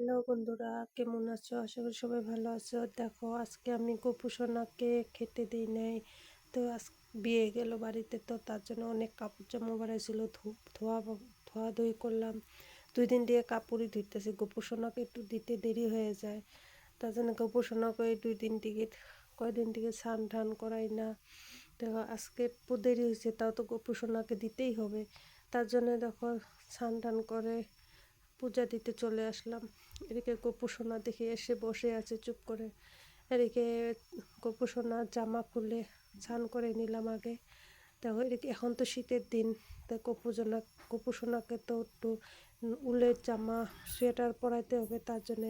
Hello বন্ধুরা, কেমন আছো? আশা করি সবাই ভালো আছো। দেখো, আজকে আমি গপু সোনাকে খেতে দিই নাই। তো বিয়ে গেল বাড়িতে, তো তার জন্য অনেক কাপড় জামা বাড়াইছিল, ধোয়া ধোয়া ধুই করলাম। 2 দিন দিয়ে কাপড়ই ধুইতেছি। গপু সোনাকে একটু দিতে দেরি হয়ে যায়, তার জন্য গপু সোনাকে 2 দিন থেকে স্নান টান করাই না। দেখো, আজকে একটু দেরি হয়েছে, তাও তো গপু সোনাকে দিতেই হবে। তার জন্য দেখো, স্নান টান করে পূজা দিতে চলে আসলাম। এদিকে গপু সোনা দেখে এসে বসে আছে চুপ করে। এদিকে গপু সোনা জামা খুলে স্নান করে নিলাম আগে। দেখো, এদিকে এখন তো শীতের দিন, তাই গপু সোনাকে তো একটু উলের জামা সোয়েটার পরাইতে হবে। তার জন্যে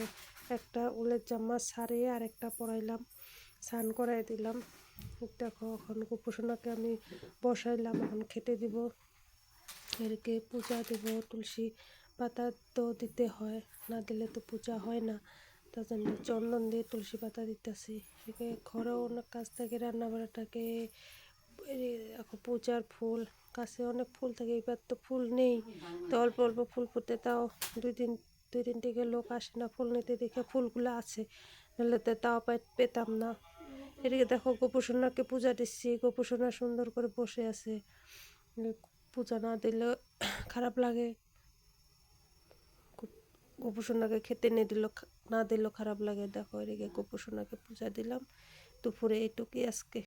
একটা উলের জামা সারিয়ে আর একটা পরাইলাম, স্নান করাই দিলাম। দেখো, এখন গপু সোনাকে আমি বসাইলাম, এখন খেতে দিব। এদিকে পূজা দেব, তুলসী পাতা তো দিতে হয়, না দিলে তো পূজা হয় না। তার জন্য চন্দন দিয়ে তুলসী পাতা দিতেছি। এদিকে ঘরেও অনেক কাজ থাকে, রান্নাবাড়াটাকে এখন পূজার ফুল কাছে অনেক ফুল থাকে। এবার তো ফুল নেই, তো অল্প অল্প ফুল ফুটে, তাও 2 দিন থেকে লোক আসে না ফুল নিতে, দেখে ফুলগুলো আছে, নাহলে তো তাও পেতাম না। এদিকে দেখো, গপু সোনাকে পূজা দিচ্ছি। গপু সোনা সুন্দর করে বসে আছে। পূজা না দিলেও খারাপ লাগে, গপু সোনাকে খেতে না দিলেও খারাপ লাগে। দেখো, এদিকে গপু সোনাকে পূজা দিলাম। দুপুরে এইটুকুই আজকে।